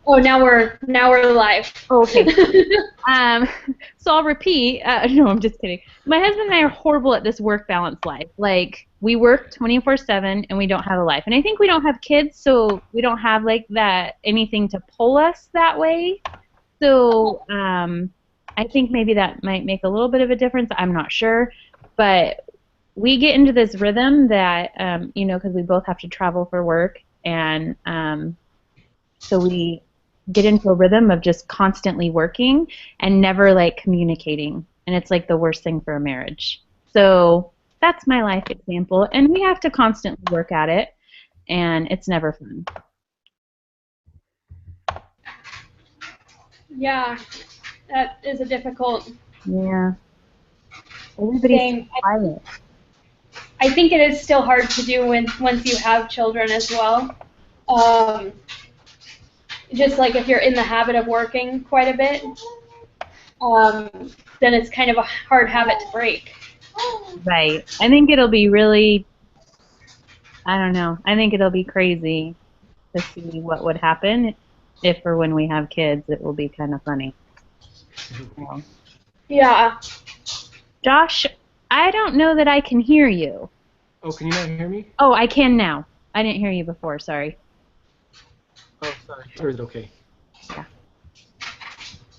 Oh, now we're live. Oh, okay. Um, so I'll repeat. No, I'm just kidding. My husband and I are horrible at this work-balance life. Like, we work 24/7 and we don't have a life. And I think we don't have kids, so we don't have like that anything to pull us that way. So I think maybe that might make a little bit of a difference. I'm not sure, but we get into this rhythm that because we both have to travel for work, and so we get into a rhythm of just constantly working and never like communicating. And it's like the worst thing for a marriage. So that's my life example. And we have to constantly work at it, and it's never fun. Yeah, that is a difficult Yeah. Everybody's so thing. quiet. I think it is still hard to do when once you have children as well. Um, just like if you're in the habit of working quite a bit, um, then it's kind of a hard habit to break. Right. I think it'll be really, I don't know. I think it'll be crazy to see what would happen if or when we have kids. It will be kind of funny. So, Yeah. Josh, I don't know that I can hear you. Oh, can you not hear me? Oh, I can now. I didn't hear you before. Sorry. Oh, sorry. Or is it okay? Yeah.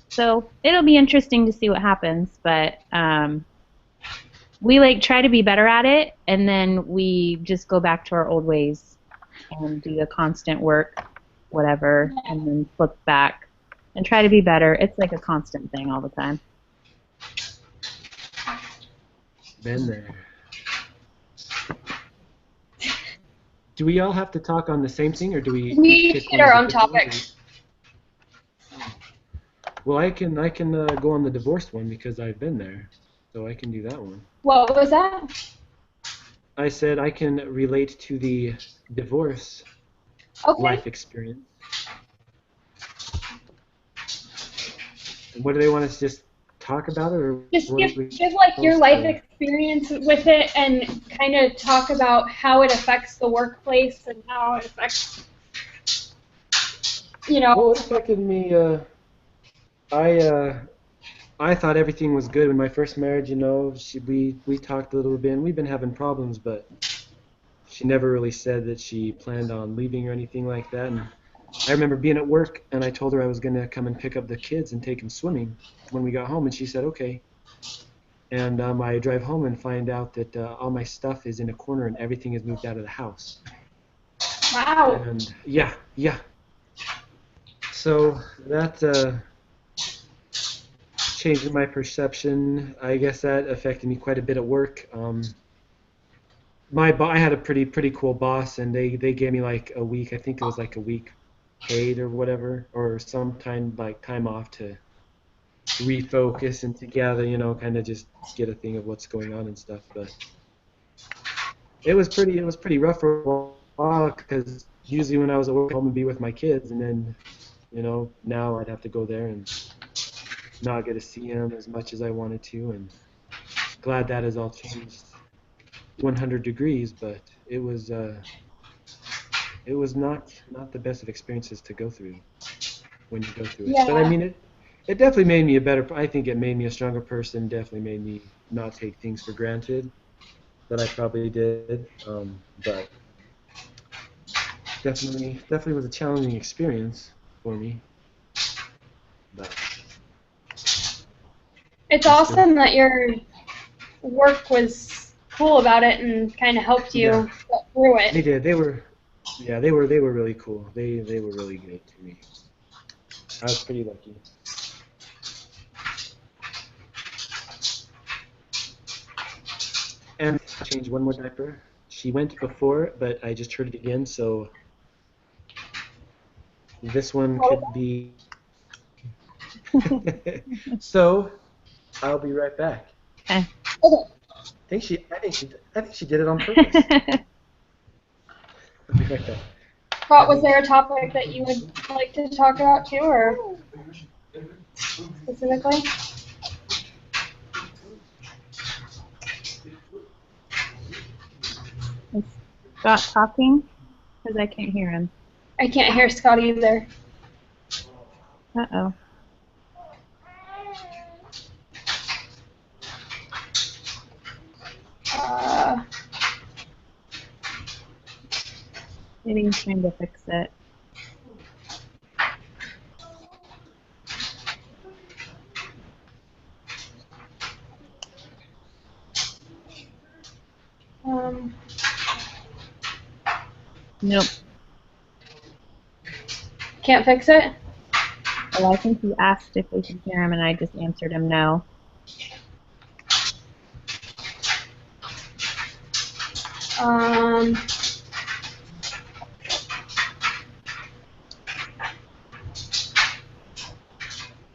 So it'll be interesting to see what happens, but we like try to be better at it, and then we just go back to our old ways and do the constant work, whatever, and then flip back and try to be better. It's like a constant thing all the time. Been there. Do we all have to talk on the same thing, or do we We each each pick get one of our the own different ones, topics. Well, I can go on the divorced one because I've been there, so I can do that one. What was that? I said I can relate to the divorce Okay. life experience. What do they want us to just talk about it, or Just what are we give like your supposed life to? experience with it and kind of talk about how it affects the workplace and how it affects, you know. Well, it affected me. I I thought everything was good in my first marriage. We talked a little bit, and we've been having problems, but she never really said that she planned on leaving or anything like that. And I remember being at work, and I told her I was gonna come and pick up the kids and take them swimming when we got home, and she said okay. And I drive home and find out that all my stuff is in a corner and everything is moved out of the house. Wow. And yeah, yeah. So that changed my perception. I guess that affected me quite a bit at work. I had a pretty cool boss, and they gave me like a week. I think it was like a week paid or whatever, or some kind like time off to refocus and together, kind of just get a thing of what's going on and stuff. But it was pretty rough for a while because usually when I was at work, home and be with my kids, and then now I'd have to go there and not get to see them as much as I wanted to, and glad that has all changed 100 degrees, but it was not the best of experiences to go through when you go through it. But I Yeah. mean, it definitely made me a better. I think it made me a stronger person. Definitely made me not take things for granted that I probably did. But definitely was a challenging experience for me. But It's I'm still, awesome that your work was cool about it and kind of helped yeah, you get through they it. did. They were really cool. They were really good to me. I was pretty lucky. And I changed one more diaper. She went before, but I just heard it again, so this one What could be. So I'll be right back. Okay. was I think she did it on purpose. I'll be right back. Scott, was there a topic that you would like to talk about too, or specifically? Is Scott talking? Because I can't hear him. I can't hear Scott either. Uh-oh. Maybe he's trying to fix it. Nope. Can't fix it? Well, I think he asked if we could hear him, and I just answered him no.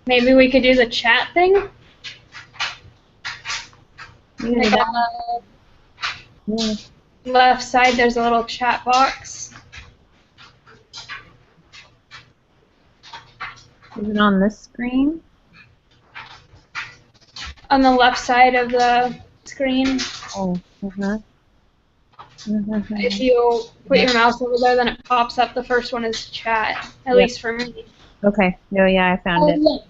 Maybe we could do the chat thing? Maybe Like that- on yeah. the left side, there's a little chat box. Is it on this screen? On the left side of the screen. Oh, uh-huh. If you put your mouse over there, then it pops up. The first one is chat, at Yep. least for me. Okay. No, yeah, I found it. look.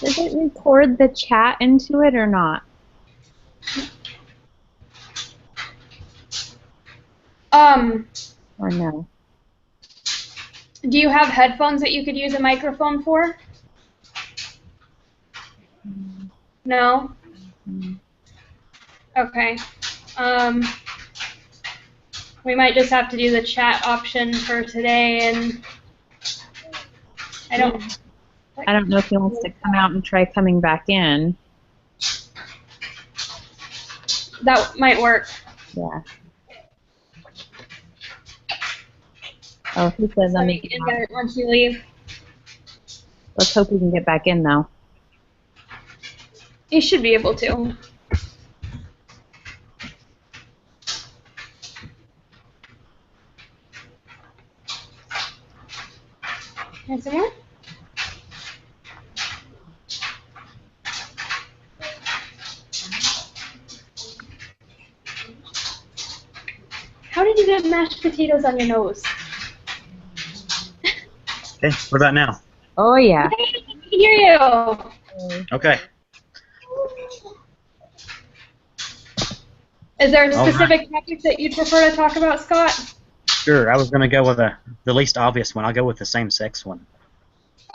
Does it record the chat into it or not? Or no? Do you have headphones that you could use a microphone for? No? Okay. We might just have to do the chat option for today, and I don't know if he wants to come out and try coming back in. that might work. Yeah. Oh, he says So I'm you making can get it once you leave. Let's hope we can get back in though. You should be able to. And some more? How did you get mashed potatoes on your nose? Okay, what about now? Oh yeah. I can hear you. Okay. Is there a All right. specific topic that you'd prefer to talk about, Scott? Sure, I was going to go with the least obvious one. I'll go with the same-sex one.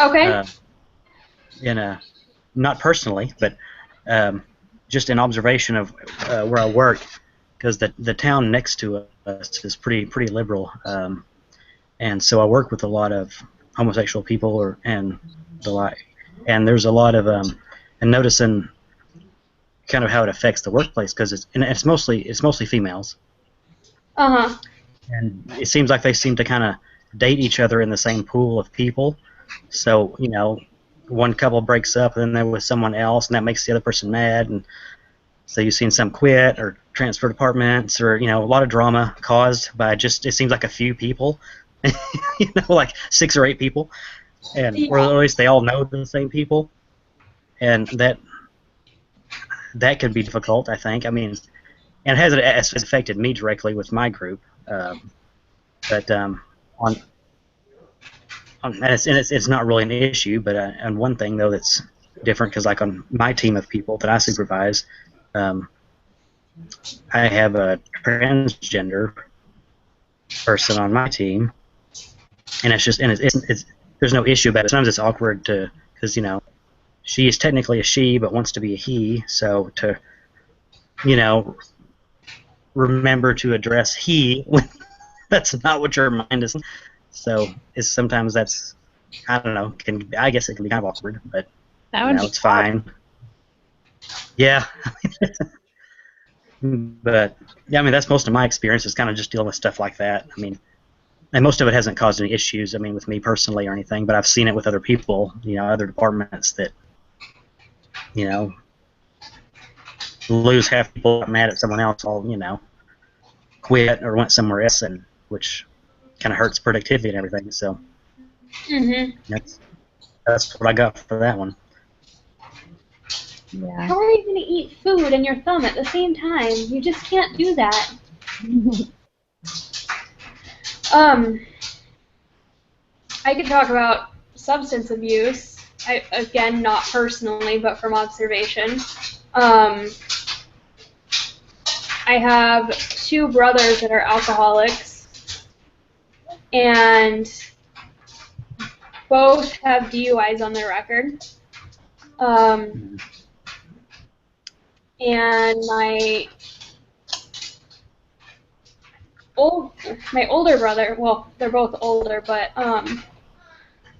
Okay. Not personally, but just in observation of where I work, because the town next to us is pretty liberal, and so I work with a lot of homosexual people and the like, and there's a lot of and noticing kind of how it affects the workplace because it's mostly females. Uh-huh. And it seems like they seem to kind of date each other in the same pool of people. So, one couple breaks up and then they're with someone else, and that makes the other person mad. And so you've seen some quit or transfer departments or, a lot of drama caused by it seems like a few people, like 6 or 8 people. And or at least they all know the same people. And that could be difficult, I think. I mean, and it has affected me directly with my group. But it's not really an issue. But on one thing though that's different, because like on my team of people that I supervise, I have a transgender person on my team, and it's there's no issue about it. Sometimes it's awkward because she is technically a she but wants to be a he, so to remember to address he when that's not what your mind is. So sometimes that's, I don't know, I guess it can be kind of awkward, but That would be it's fine. Yeah. But yeah, I mean that's most of my experience is kind of just dealing with stuff like that. I mean, and most of it hasn't caused any issues. I mean, with me personally or anything, but I've seen it with other people, other departments that, lose half people mad at someone else. All quit or went somewhere else, and which kind of hurts productivity and everything. So Mhm. that's what I got for that one. Yeah. How are you going to eat food and your thumb at the same time? You just can't do that. I could talk about substance abuse. Again, not personally, but from observation. I have 2 brothers that are alcoholics, and both have DUIs on their record. And my older brother, well, they're both older, but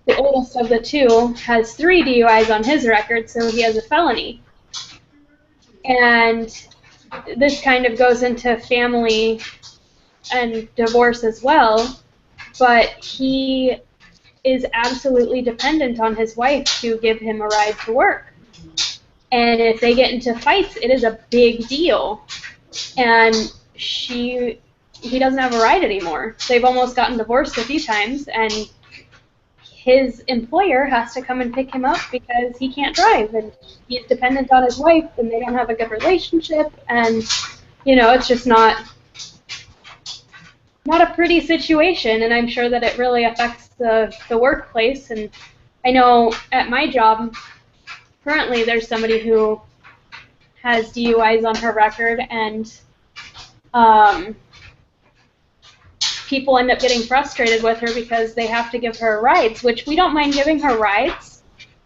the oldest of the 2 has 3 DUIs on his record, so he has a felony. And this kind of goes into family and divorce as well, but he is absolutely dependent on his wife to give him a ride to work. And if they get into fights, it is a big deal. And he doesn't have a ride anymore. They've almost gotten divorced a few times, and his employer has to come and pick him up because he can't drive, and he's dependent on his wife, and they don't have a good relationship, and it's just not a pretty situation, and I'm sure that it really affects the workplace. And I know at my job currently there's somebody who has DUIs on her record, and people end up getting frustrated with her because they have to give her rides, which we don't mind giving her rides,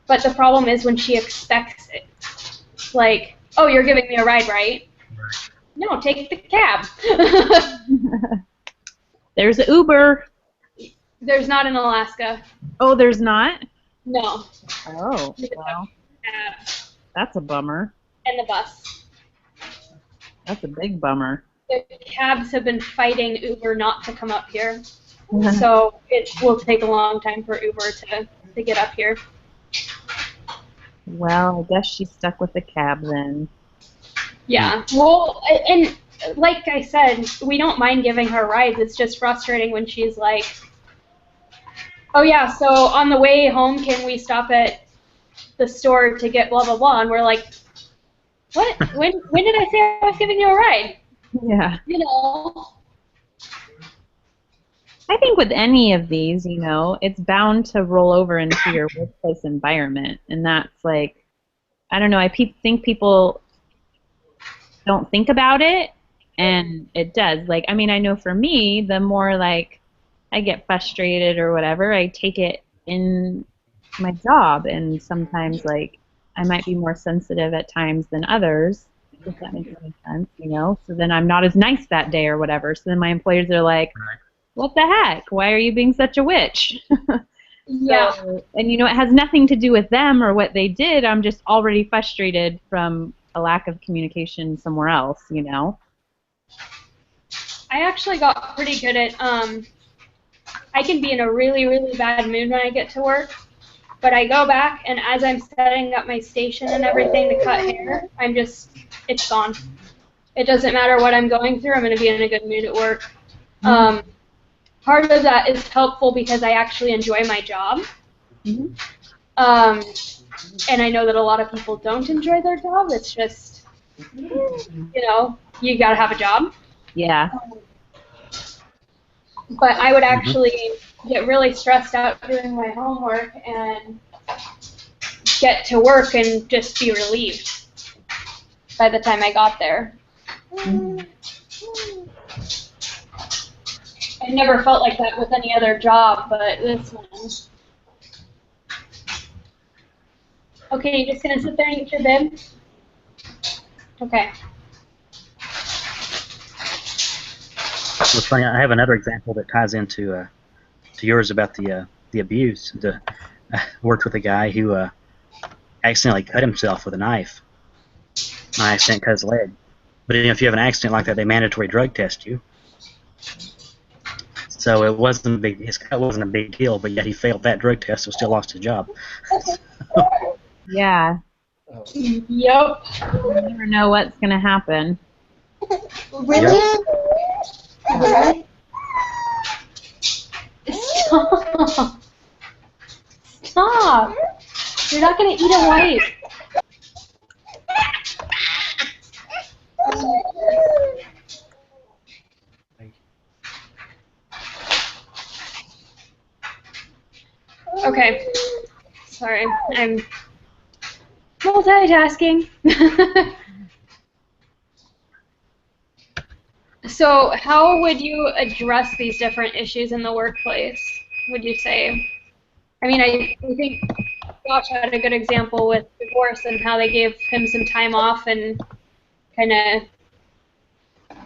but the problem is when she expects it. Like, oh, you're giving me a ride, right? No, take the cab. There's Uber. There's not in Alaska. Oh, there's not? No. Oh, well, that's a bummer. And the bus. That's a big bummer. The cabs have been fighting Uber not to come up here, so it will take a long time for Uber to get up here. Well, I guess she's stuck with the cab then. Yeah, well, and like I said, we don't mind giving her rides. It's just frustrating when she's like, oh yeah, so on the way home, can we stop at the store to get blah, blah, blah? And we're like, what? When did I say I was giving you a ride? Yeah. I think with any of these, it's bound to roll over into your workplace environment. And that's like, I don't know, I think people don't think about it, and it does. Like, I mean, I know for me, the more like I get frustrated or whatever, I take it in my job, and sometimes like I might be more sensitive at times than others, if that makes any sense, So then I'm not as nice that day or whatever. So then my employers are like, what the heck? Why are you being such a witch? Yeah. So, and it has nothing to do with them or what they did. I'm just already frustrated from a lack of communication somewhere else, I actually got pretty good at, I can be in a really, really bad mood when I get to work, but I go back, and as I'm setting up my station and everything to cut hair, it's gone. It doesn't matter what I'm going through, I'm going to be in a good mood at work. Part of that is helpful because I actually enjoy my job. And I know that a lot of people don't enjoy their job. It's just, you got to have a job. Yeah. But I would actually get really stressed out doing my homework and get to work and just be relieved by the time I got there. I never felt like that with any other job, but this one. Okay, you're just going to sit there and eat your bib? Okay. It's funny, I have another example that ties into to yours about the abuse. I worked with a guy who accidentally cut himself with a knife. My accident cut his leg. But if you have an accident like that, they mandatory drug test you. So it wasn't a big. His cut wasn't a big deal, but yet he failed that drug test, so still lost his job. Yeah. Yep. You never know what's gonna happen. Really? Really? Stop. Stop. You're not going to eat a wipe. Okay. Sorry, I'm multitasking. So, how would you address these different issues in the workplace, would you say? I mean, I think Josh had a good example with divorce and how they gave him some time off and kind of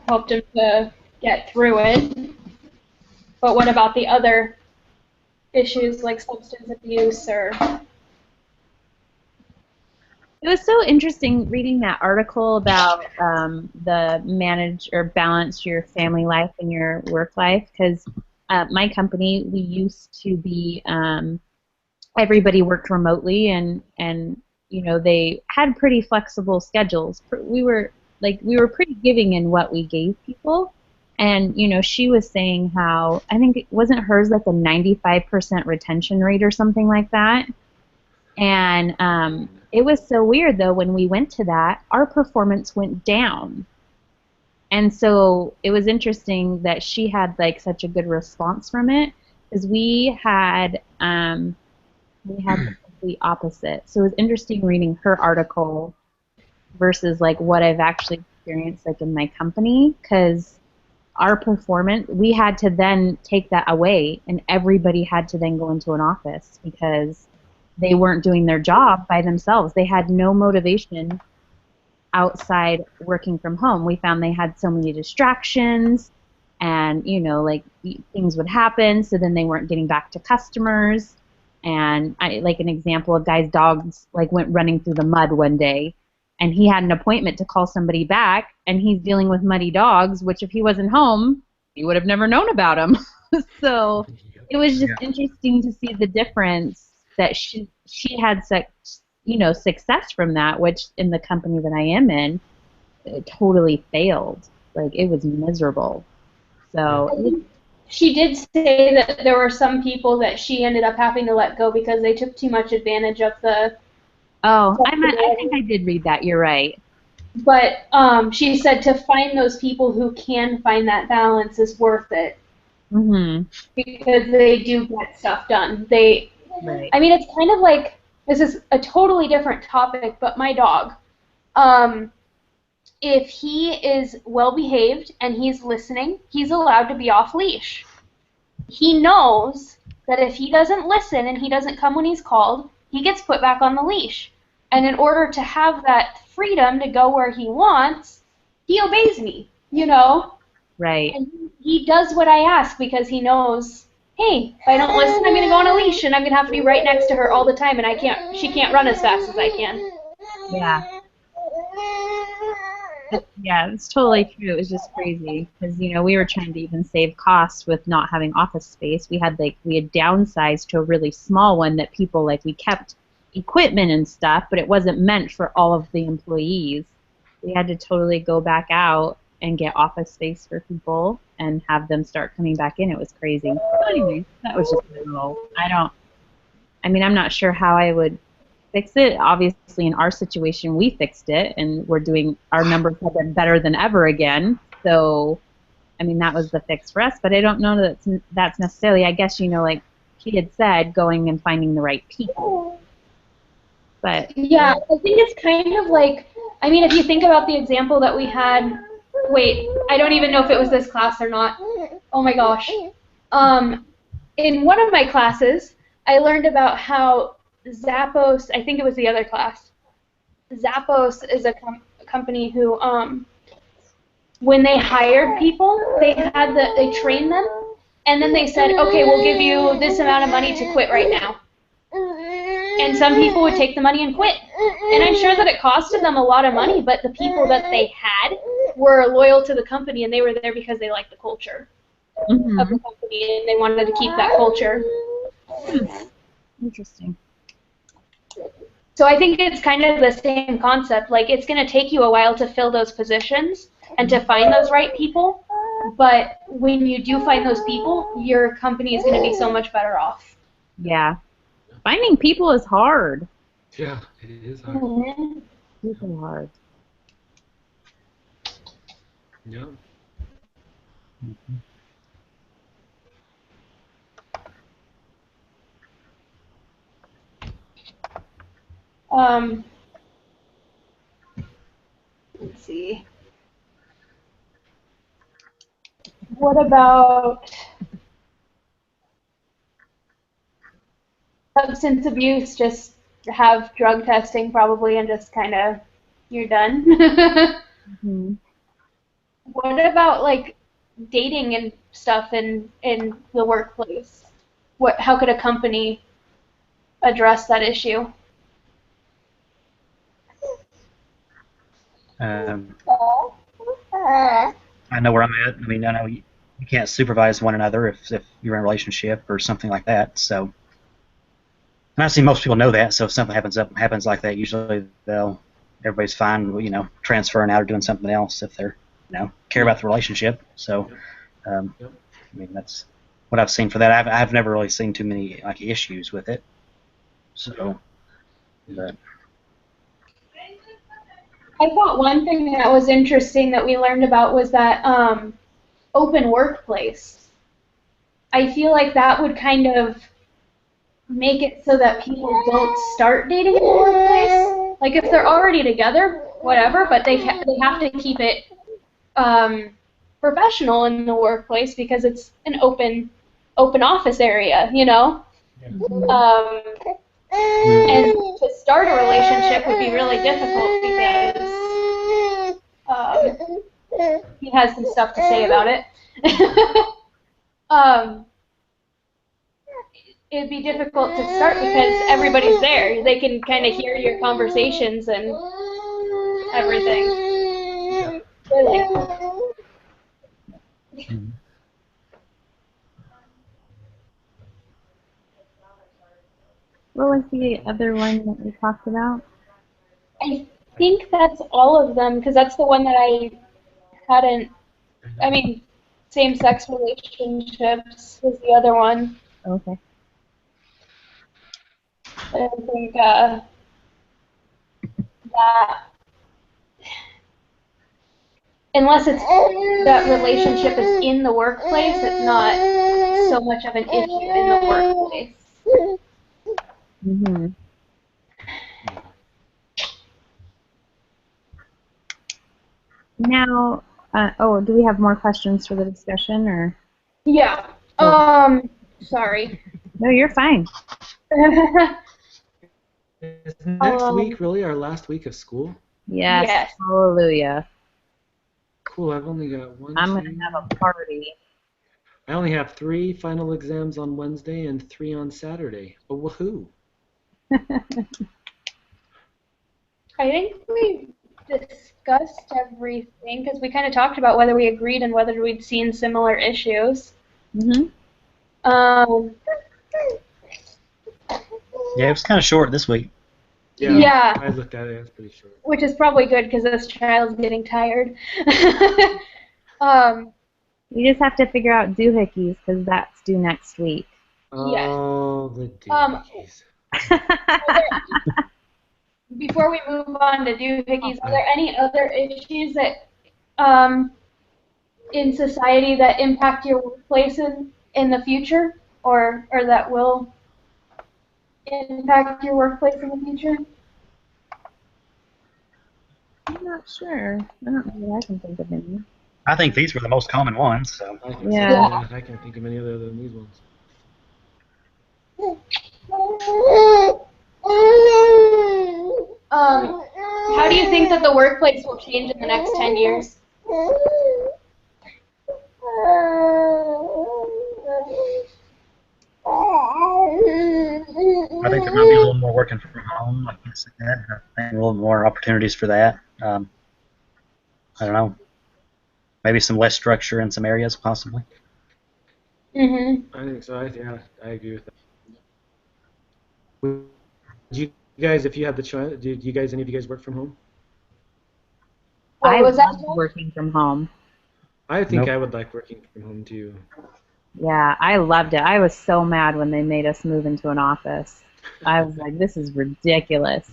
helped him to get through it. But what about the other issues like substance abuse or... It was so interesting reading that article about the manage or balance your family life and your work life, because my company, we used to be everybody worked remotely, and you know, they had pretty flexible schedules. We were pretty giving in what we gave people, and you know, she was saying how, I think it wasn't hers like a 95% retention rate or something like that. And it was so weird, though, when we went to that, our performance went down. And so it was interesting that she had like such a good response from it, because we had the complete opposite. So it was interesting reading her article versus like what I've actually experienced like in my company, because our performance, we had to then take that away, and everybody had to then go into an office because they weren't doing their job by themselves. They had no motivation outside working from home. We found they had so many distractions, and you know, like things would happen, so then they weren't getting back to customers. And like an example, a guy's dogs like went running through the mud one day, and he had an appointment to call somebody back, and he's dealing with muddy dogs, which if he wasn't home, he would have never known about them. So it was just interesting to see the difference that she had such, you know, success from that, which in the company that I am in, it totally failed. Like, it was miserable. So she did say that there were some people that she ended up having to let go because they took too much advantage of the... Oh, I think I did read that. You're right. But she said to find those people who can find that balance is worth it. Mm-hmm. Because they do get stuff done. Right. I mean, it's kind of like, this is a totally different topic, but my dog, if he is well behaved and he's listening, he's allowed to be off leash. He knows that if he doesn't listen and he doesn't come when he's called, he gets put back on the leash. And in order to have that freedom to go where he wants, he obeys me, you know? Right. And he does what I ask because he knows, hey, if I don't listen, I'm going to go on a leash, and I'm going to have to be right next to her all the time, and she can't run as fast as I can. Yeah. Yeah, it's totally true. It was just crazy because, you know, we were trying to even save costs with not having office space. We had downsized to a really small one that people, like, we kept equipment and stuff, but it wasn't meant for all of the employees. We had to totally go back out and get office space for people and have them start coming back in. It was crazy. But anyway, that was just a little, I'm not sure how I would fix it. Obviously, in our situation, we fixed it, and our numbers have been better than ever again. So, I mean, that was the fix for us, but I don't know that that's necessarily, I guess, you know, like she had said, going and finding the right people. But yeah, I think it's kind of like, I mean, if you think about the example that we had, wait, I don't even know if it was this class or not. Oh my gosh. In one of my classes, I learned about how Zappos, I think it was the other class, Zappos is a company who, when they hired people, they trained them, and then they said, okay, we'll give you this amount of money to quit right now. And some people would take the money and quit. And I'm sure that it costed them a lot of money, but the people that they had were loyal to the company, and they were there because they liked the culture of the company, and they wanted to keep that culture. Interesting. So I think it's kind of the same concept. Like, it's going to take you a while to fill those positions and to find those right people, but when you do find those people, your company is going to be so much better off. Yeah. Finding people is hard. Yeah, it is hard. Mhm. Super hard. Yeah. Let's see. What about substance abuse? Just have drug testing probably and just kind of, you're done. Mm-hmm. What about like dating and stuff in the workplace? How could a company address that issue? I know where I'm at. I mean, I know you can't supervise one another if you're in a relationship or something like that. So, and I see most people know that. So if something happens like that, usually everybody's fine, transferring out or doing something else if they're, care about the relationship. So, I mean, that's what I've seen for that. I've never really seen too many like issues with it. So, but I thought one thing that was interesting that we learned about was that open workplace. I feel like that would kind of make it so that people don't start dating in the workplace. Like if they're already together, whatever, but they have to keep it professional in the workplace because it's an open office area, and to start a relationship would be really difficult because he has some stuff to say about it. It'd be difficult to start because everybody's there. They can kind of hear your conversations and everything. Really. What was the other one that we talked about? I think that's all of them because that's the one that I hadn't. I mean, same-sex relationships was the other one. Okay. I don't think that unless it's that relationship is in the workplace, it's not so much of an issue in the workplace. Mm-hmm. Now, do we have more questions for the discussion, or? Yeah. Sorry. No, you're fine. Is next week really our last week of school? Yes. Yes. Hallelujah. Cool. I've only got one. I'm gonna have a party. I only have 3 final exams on Wednesday and 3 on Saturday. Oh, woohoo! I think we discussed everything because we kind of talked about whether we agreed and whether we'd seen similar issues. Mm-hmm. yeah, it was kind of short this week. Yeah. I looked at it. It's pretty short. Which is probably good because this child's getting tired. You just have to figure out doohickeys because that's due next week. Oh, the doohickeys. Before we move on to doohickeys, are there any other issues that in society that impact your workplace in the future, or that will impact your workplace in the future? I'm not sure. I don't know that I can think of any. I think these were the most common ones. So. I think Yeah. so. Yeah. I can't think of any other than these ones. How do you think that the workplace will change in the next 10 years? I think there might be a little more working from home, like you said. I think a little more opportunities for that. I don't know. Maybe some less structure in some areas, possibly. Mm-hmm. I think so. I agree with that. Would you guys, if you had the choice, any of you guys work from home? What was that? love working from home. I think Nope. I would like working from home too. Yeah, I loved it. I was so mad when they made us move into an office. I was like, this is ridiculous.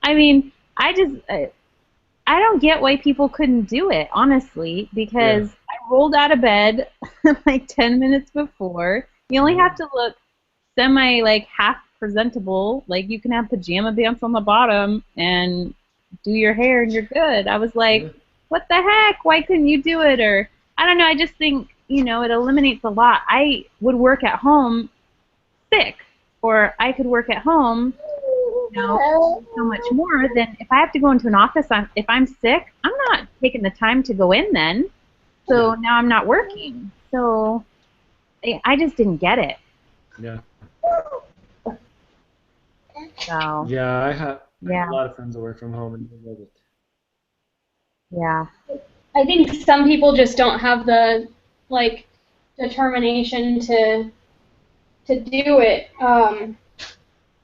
I mean, I don't get why people couldn't do it, honestly, because I rolled out of bed like 10 minutes before. You only have to look semi like half presentable. Like you can have pajama pants on the bottom and do your hair and you're good. I was Yeah. like, what the heck? Why couldn't you do it? Or I don't know. I just think, it eliminates a lot. I would work at home sick, or I could work at home, so much more than if I have to go into an office. If I'm sick, I'm not taking the time to go in then. So Yeah. now I'm not working. So I just didn't get it. Yeah. So Yeah, I have yeah, a lot of friends that work from home and they love it. yeah. I think some people just don't have the like determination to do it. I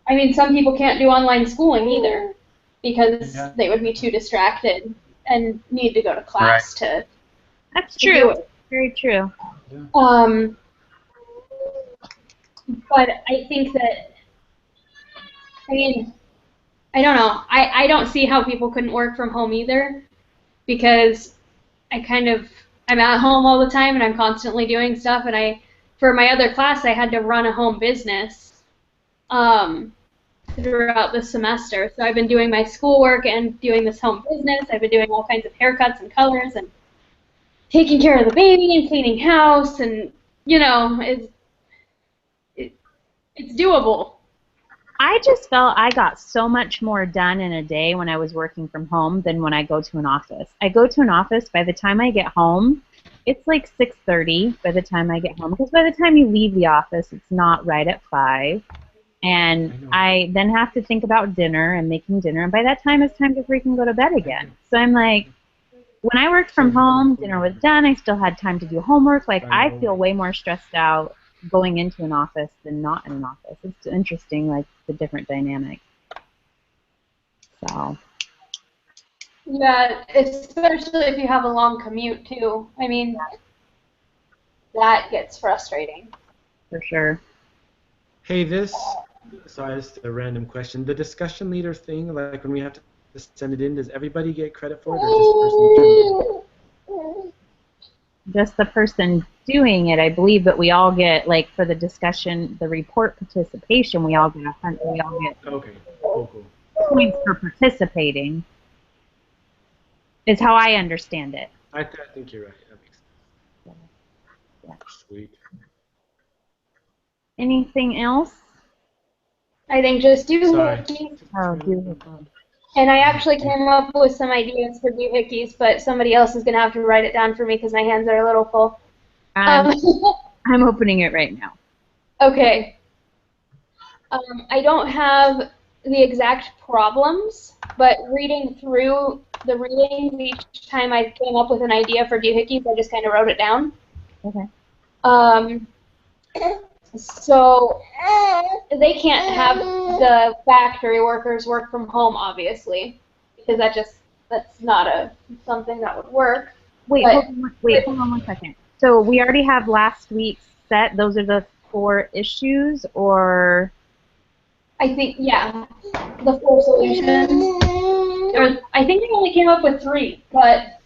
mean, some people can't do online schooling either because Yeah. they would be too distracted and need to go to class That's to do true. it. Very true. Um, but I think that, I mean, I don't know. I don't see how people couldn't work from home either because I'm at home all the time and I'm constantly doing stuff. And for my other class, I had to run a home business throughout the semester. So I've been doing my schoolwork and doing this home business. I've been doing all kinds of haircuts and colors and taking care of the baby and cleaning house. And, it's doable. I just felt I got so much more done in a day when I was working from home than when I go to an office. I go to an office, by the time I get home, it's like 6:30 by the time I get home, because by the time you leave the office, it's not right at 5. And I then have to think about dinner and making dinner, and by that time it's time to freaking go to bed again. So I'm like, when I worked from home, dinner was done, I still had time to do homework. Like, I feel way more stressed out going into an office than not in an office. It's interesting, like, the different dynamic. So, Yeah, especially if you have a long commute too. I mean, that gets frustrating. for sure. Hey, sorry, this is a random question. The discussion leader thing, like when we have to send it in, does everybody get credit for it or just the person doing it? Just the person doing it, I believe, but we all get, like, for the discussion, the report participation, we all get Okay, cool. points for participating, is how I understand it. I think you're right. That makes sense. Yeah. Sweet. Anything else? I think just do Sorry. hickeys. Oh, do And I actually came up with some ideas for doohickeys, but somebody else is going to have to write it down for me because my hands are a little full. I'm opening it right now. Okay. I don't have the exact problems, but reading through the readings each time I came up with an idea for doohickeys, I just kind of wrote it down. Okay. So they can't have the factory workers work from home, obviously, because that's not something that would work. Wait, hold on 1 second. So we already have last week's set. Those are the 4 issues, or? I think, yeah, the 4 solutions. Or I think we only came up with 3, but.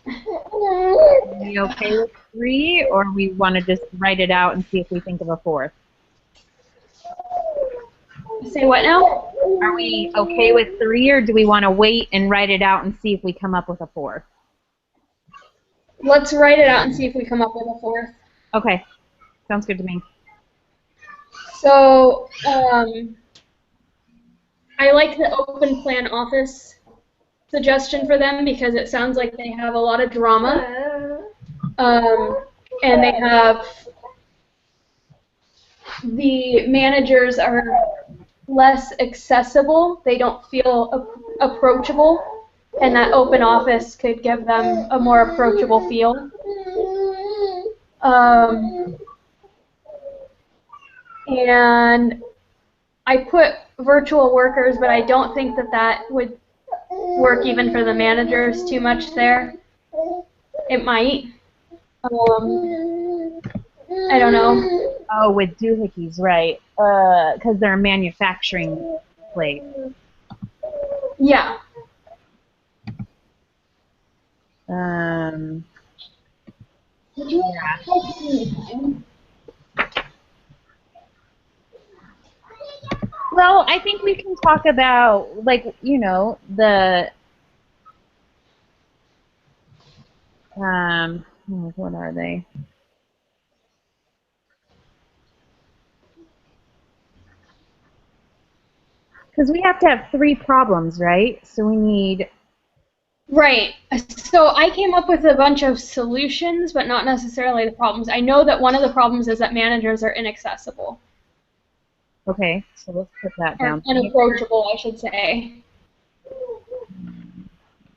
Are we okay with 3, or we want to just write it out and see if we think of a 4th? Say what now? Are we okay with 3, or do we want to wait and write it out and see if we come up with a 4th? Let's write it out and see if we come up with a 4th. Okay, sounds good to me. So, I like the open plan office suggestion for them because it sounds like they have a lot of drama, and they have the managers are less accessible. They don't feel approachable, and that open office could give them a more approachable feel. And I put virtual workers, but I don't think that would work even for the managers too much there. It might. I don't know. Oh, with doohickeys, right? Because they're a manufacturing place. Yeah. Um, well, I think we can talk about, like, what are they? Because we have to have 3 problems, right? So we need. Right. So I came up with a bunch of solutions, but not necessarily the problems. I know that one of the problems is that managers are inaccessible, Okay, so let's put that or down. unapproachable, I should say.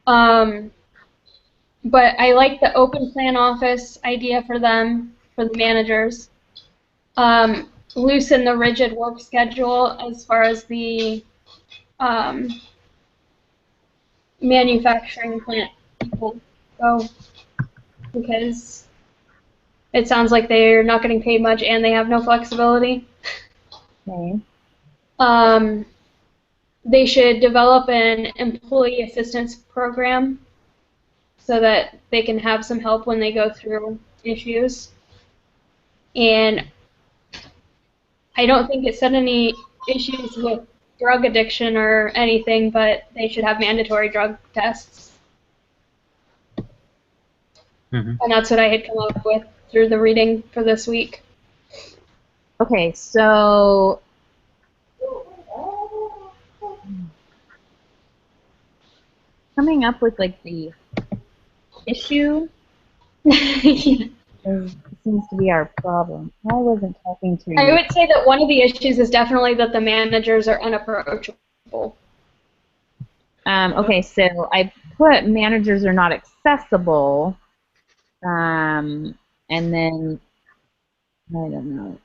Um, but I like the open plan office idea for them, for the managers. Loosen the rigid work schedule as far as the um, manufacturing plant people go, because it sounds like they're not getting paid much and they have no flexibility. Okay. They should develop an employee assistance program so that they can have some help when they go through issues. And I don't think it said any issues with drug addiction or anything, but they should have mandatory drug tests. Mm-hmm. And that's what I had come up with through the reading for this week. Okay, so coming up with like the issue seems to be our problem. I wasn't talking to you. I would say that one of the issues is definitely that the managers are unapproachable. Okay, so I put managers are not accessible, and then I don't know.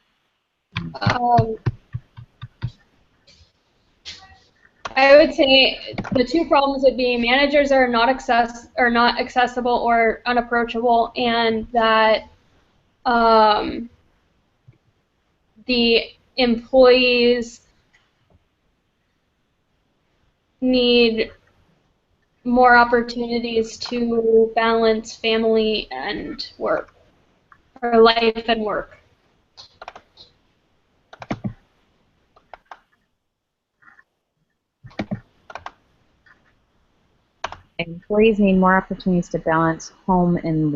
I would say the 2 problems would be managers are not accessible or unapproachable, and that the employees need more opportunities to balance family and work, or life and work. Employees need more opportunities to balance home and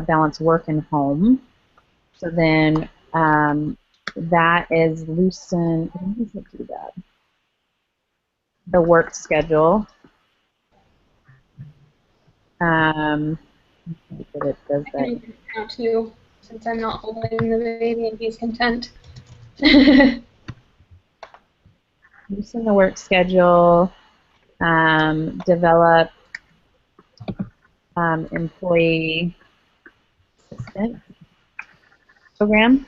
balance work and home. So then that is loosen. How does it do that? The work schedule. But it does I that. can count too, since I'm not holding the baby and he's content. Loosen the work schedule. Develop employee assistance program.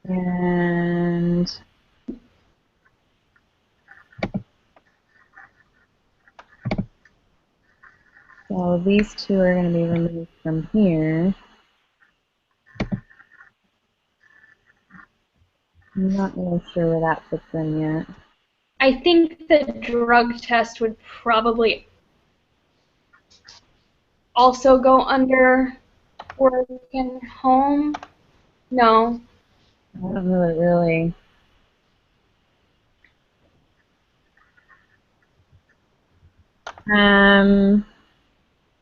And so these 2 are going to be removed from here. I'm not really sure where that fits in yet. I think the drug test would probably also go under work and home. No. I don't know it really.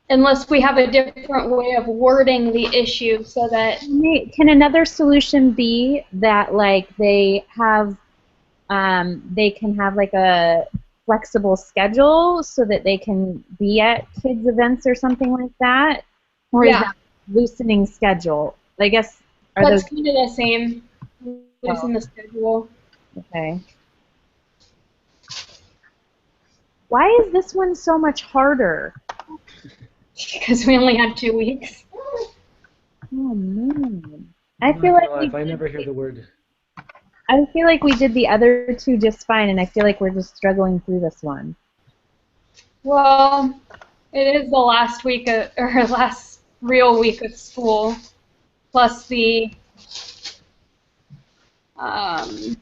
Unless we have a different way of wording the issue so that Can another solution be that like they have they can have like a flexible schedule so that they can be at kids events or something like that? Or is that loosening schedule? I guess are that's those kind of the same. Loosen the schedule. okay. Why is this one so much harder? Because we only had 2 weeks. Oh man. I feel like I never hear the word. I feel like we did the other 2 just fine, and I feel like we're just struggling through this one. Well, it is the last week of, or last real week of school, plus um,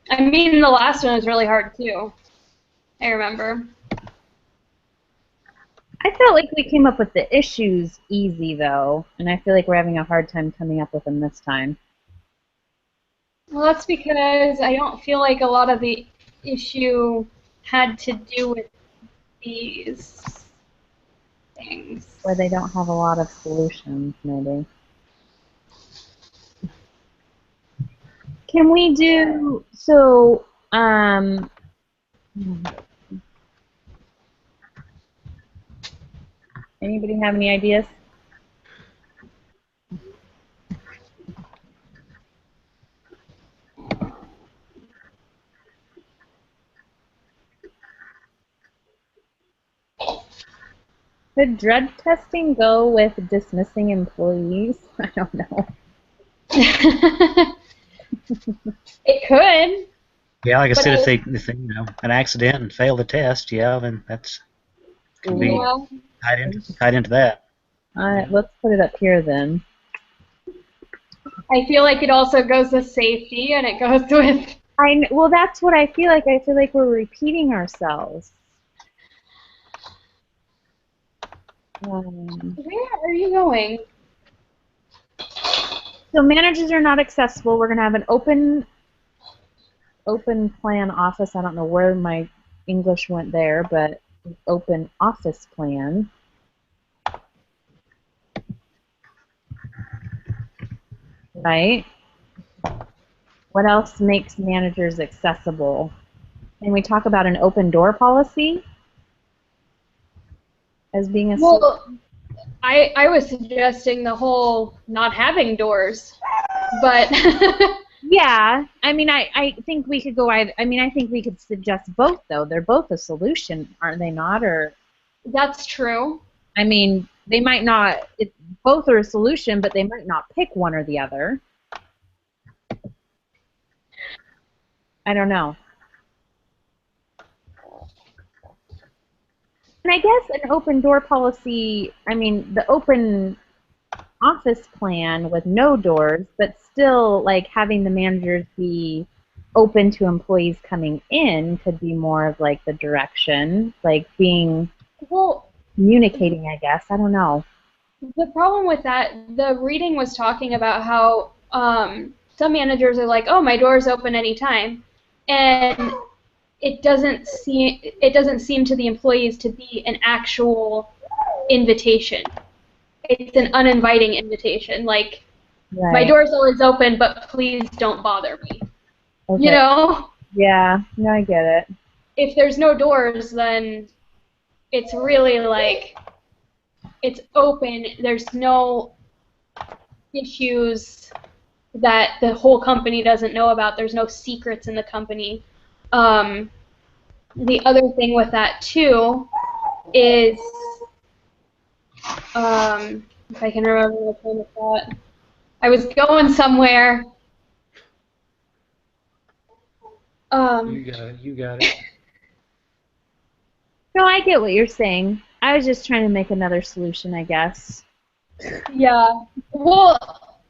the last one was really hard too. I remember. I felt like we came up with the issues easy though, and I feel like we're having a hard time coming up with them this time. Well, that's because I don't feel like a lot of the issue had to do with these things. Where they don't have a lot of solutions, maybe. Can we do so? Anybody have any ideas? Could drug testing go with dismissing employees? I don't know. It could. Yeah, like I But said, if they an accident and fail the test, yeah, then that's could be Yeah. tied into that. Let's put it up here then. I feel like it also goes with safety, and it goes with. Well, that's what I feel like. I feel like we're repeating ourselves. Where are you going? So managers are not accessible. We're going to have an open plan office. I don't know where my English went there, but open office plan. Right? What else makes managers accessible? Can we talk about an open door policy as being a Well, I was suggesting the whole not having doors, but yeah, I think we could go either. I think we could suggest both though. They're both a solution, aren't they not? Or that's true. They might not. Both are a solution, but they might not pick one or the other. I don't know. And I guess an open door policy, the open office plan with no doors, but still like having the managers be open to employees coming in could be more of like the direction, like being communicating, I guess. I don't know. The problem with that, the reading was talking about how some managers are like, oh, my door's open anytime, and it doesn't seem to the employees to be an actual invitation. It's an uninviting invitation, like Right. my door's always open, but please don't bother me. Okay. You know? Yeah, no, I get it. If there's no doors, then it's really like it's open. There's no issues that the whole company doesn't know about. There's no secrets in the company. The other thing with that too is, if I can remember the train of thought, I was going somewhere. You got it. No, I get what you're saying. I was just trying to make another solution, I guess. Yeah. Well,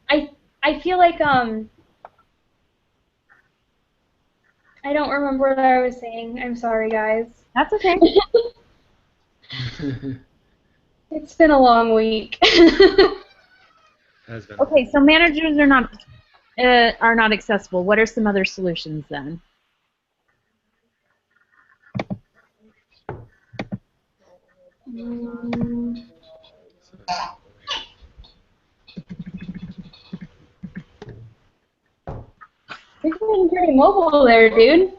I feel like I don't remember what I was saying. I'm sorry, guys. That's okay. It's been a long week. Has been. Okay, so managers are not accessible. What are some other solutions then? You're getting pretty mobile there, dude.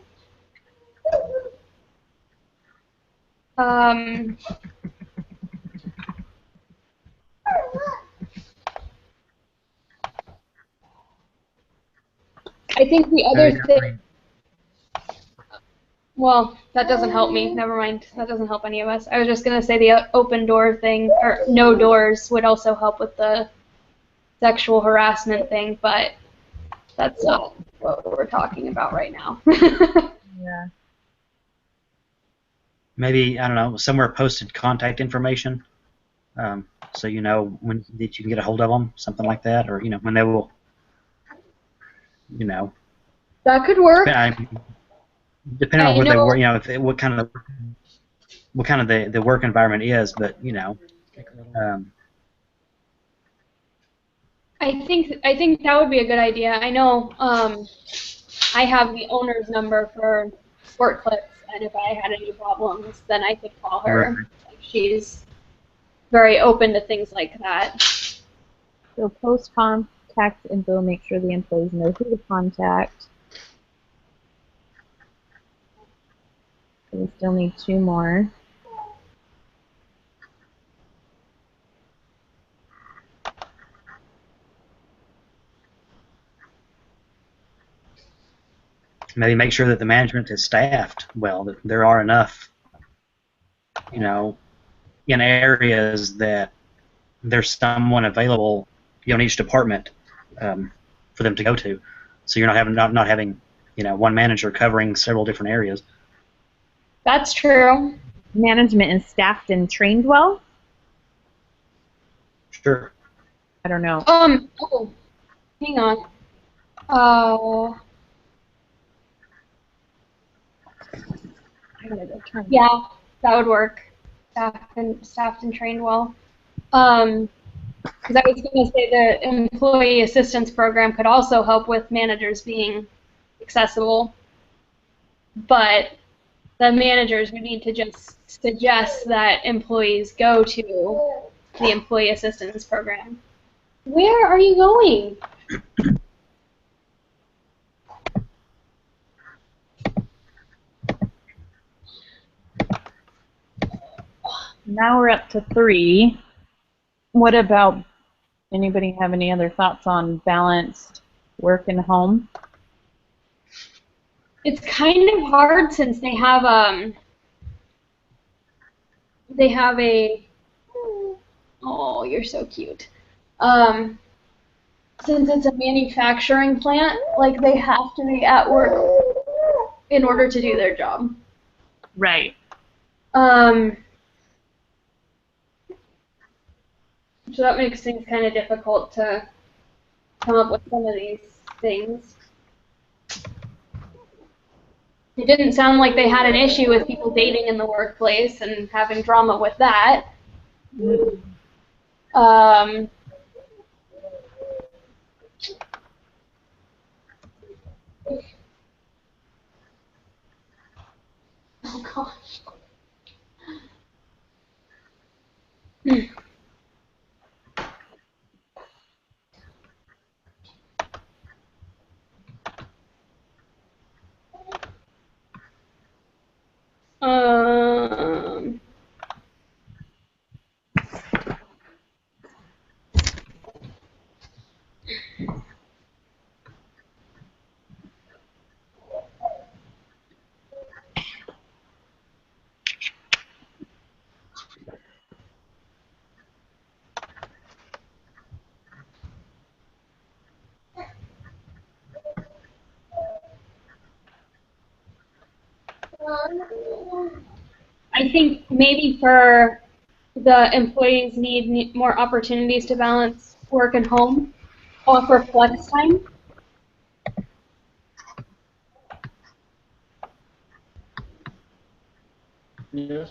I think the other thing. Well, that doesn't help me. Never mind. That doesn't help any of us. I was just gonna say the open door thing, or no doors, would also help with the sexual harassment thing, but that's not what we're talking about right now. Yeah. maybe, I don't know, somewhere posted contact information, so you know when that you can get a hold of them, something like that, or when they will, you know, That could work. depending on I where they know. work, what kind of the work environment is, but um, I think that would be a good idea. I know I have the owner's number for Sport Clips, and if I had any problems, then I could call right. her. Like, she's very open to things like that. So post contact info, make sure the employees know who to contact. So we still need 2 more. Maybe make sure that the management is staffed well, that there are enough, in areas that there's someone available, in each department, for them to go to, so you're not having one manager covering several different areas. That's true. Management is staffed and trained well? Sure. I don't know. Oh, hang on. I gotta go turn. Yeah, that would work. Staffed and trained well. Because I was going to say the employee assistance program could also help with managers being accessible, but the managers would need to just suggest that employees go to the employee assistance program. Where are you going? Now we're up to 3. What about, anybody have any other thoughts on balanced work and home? It's kind of hard since they have a oh, you're so cute. Since it's a manufacturing plant, like they have to be at work in order to do their job. Right. So that makes things kind of difficult to come up with some of these things. It didn't sound like they had an issue with people dating in the workplace and having drama with that. Oh gosh. Um, I think maybe for the employees need more opportunities to balance work and home, offer flex time. Yeah.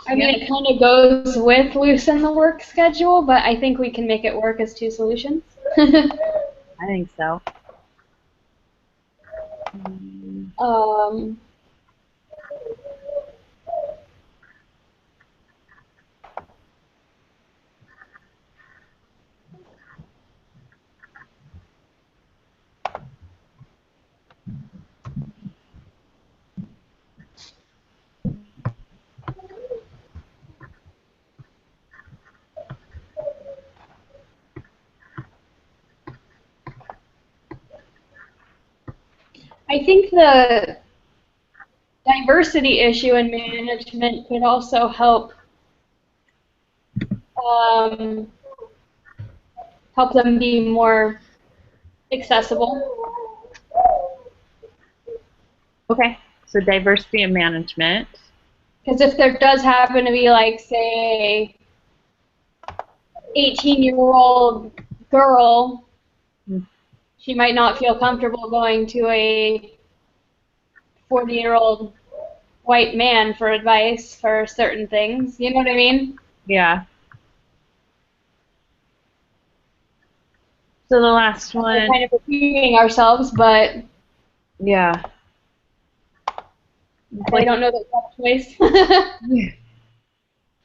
I mean, it kind of goes with loosen the work schedule, but I think we can make it work as 2 solutions. I think so. I think the diversity issue in management could also help help them be more accessible. Okay, so diversity in management. Because if there does happen to be, like, say, 18-year-old girl, she might not feel comfortable going to a 40-year-old white man for advice for certain things. You know what I mean? Yeah. So the last We're one. kind of repeating ourselves, but Yeah. I don't know that that's a choice.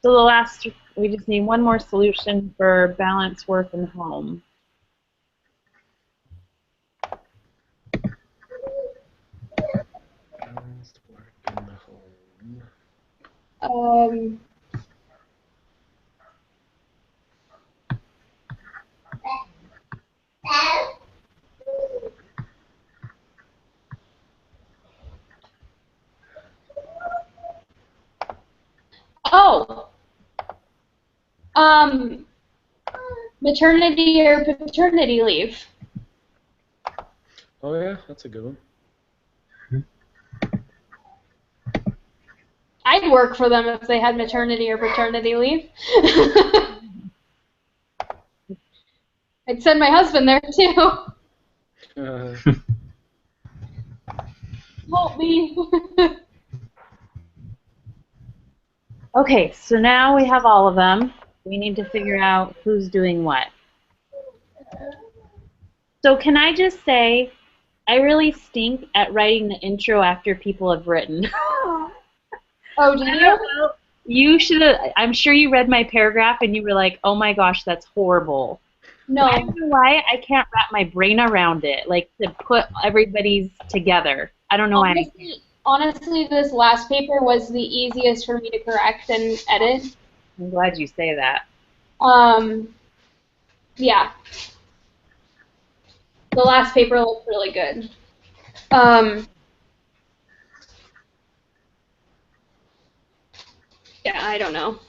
So the last, we just need one more solution for balance work and home. Balanced work in the home. Oh, maternity or paternity leave. Oh yeah, that's a good one. I'd work for them if they had maternity or paternity leave. I'd send my husband there too. Help me. Okay, so now we have all of them. We need to figure out who's doing what. So can I just say, I really stink at writing the intro after people have written. Oh, do you? You should have, I'm sure you read my paragraph and you were like, oh my gosh, that's horrible. No. I don't know why I can't wrap my brain around it, like to put everybody's together. I don't know why. Honestly, this last paper was the easiest for me to correct and edit. I'm glad you say that. Yeah. The last paper looked really good. Yeah, I don't know.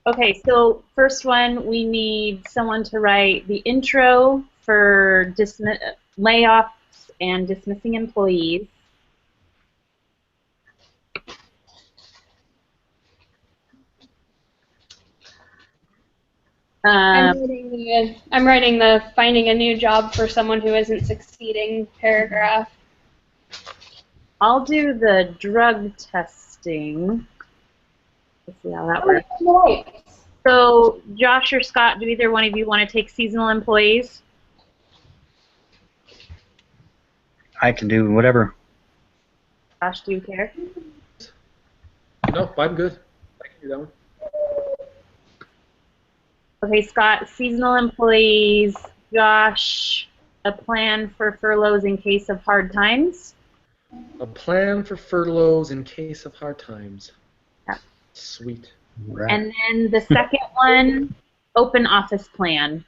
Okay, so first one, we need someone to write the intro for layoffs and dismissing employees. I'm writing the finding a new job for someone who isn't succeeding paragraph. I'll do the drug testing. Let's see how that works. Right. So, Josh or Scott, do either one of you want to take seasonal employees? I can do whatever. Josh, do you care? Nope, I'm good. I can do that one. Okay, Scott, seasonal employees. Josh, a plan for furloughs in case of hard times. A plan for furloughs in case of hard times. Yeah. Sweet. Right. And then the second one, open office plan.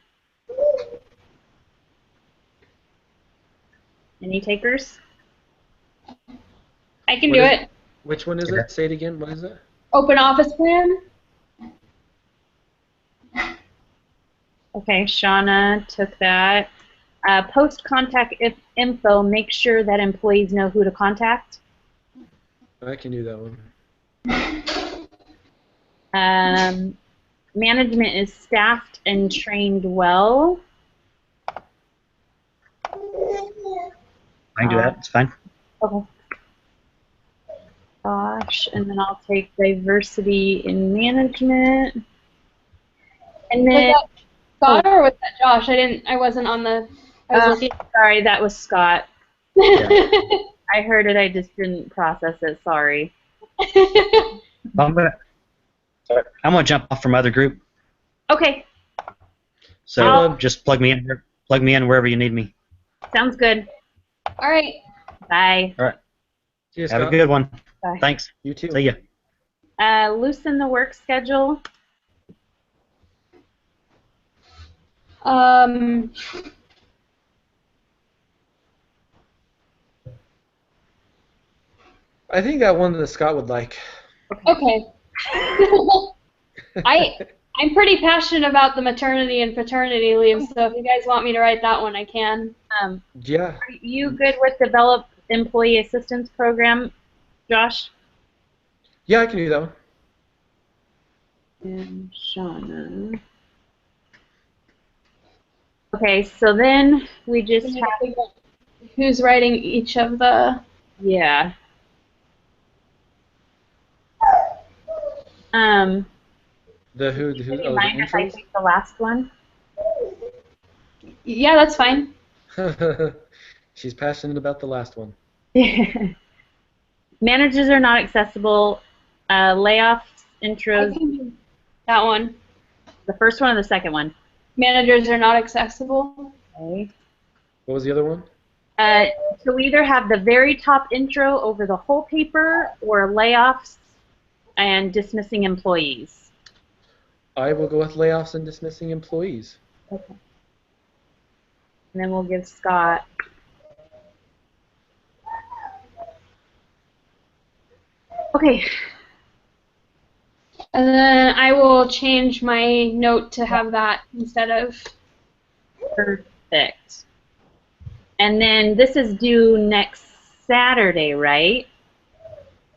Any takers? I can do it. Which one is it? Say it again. What is it? Open office plan. Okay, Shauna took that. Post contact info, make sure that employees know who to contact. I can do that one. Management is staffed and trained well. I can do that. It's fine. Okay. Gosh, and then I'll take diversity in management. And then Was that Scott or was that Josh? I wasn't on the. I was looking. sorry, that was Scott. I heard it, I just didn't process it. Sorry. I'm gonna jump off from other group. Okay, So just plug me in wherever you need me. sounds good. All right. Bye. All right. See you, Have a Scott. good one. Bye. Thanks. You too. See ya. Loosen the work schedule. I think that one that Scott would like. Okay. I'm pretty passionate about the maternity and paternity leave, so if you guys want me to write that one, I can. Yeah. Are you good with develop employee assistance program, Josh? Yeah, I can do that one. And Shauna. Okay, so then we just have, Who's writing each of the? yeah. The who Would the you mind if I intros. take the last one? Yeah, that's fine. She's passionate about the last one. Managers are not accessible. Layoffs, I intros, can do that one. the first one or the second one? Managers are not accessible. Okay. What was the other one? So we either have the very top intro over the whole paper or layoffs and dismissing employees. I will go with layoffs and dismissing employees. Okay. And then we'll give Scott. Okay. And then I will change my note to have that instead of. Perfect. And then this is due next Saturday, right?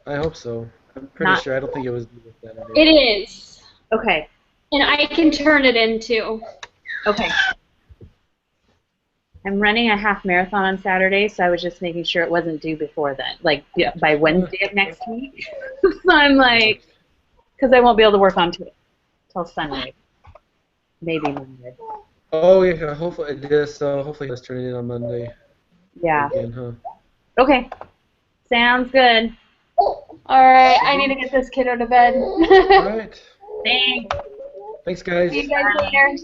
I hope so. I'm pretty Not- sure. I don't think it was due with Saturday. It is. Okay. And I can turn it in too. Okay. I'm running a half marathon on Saturday, so I was just making sure it wasn't due before then, like by Wednesday of next week. So I'm like, because I won't be able to work on it till Sunday, maybe Monday. Oh yeah, hopefully it is. So hopefully let's turn it in on Monday. Yeah. Again, huh? Okay. Sounds good. All right, I need to get this kiddo to bed. All right. Thanks. Thanks, guys. See you guys later.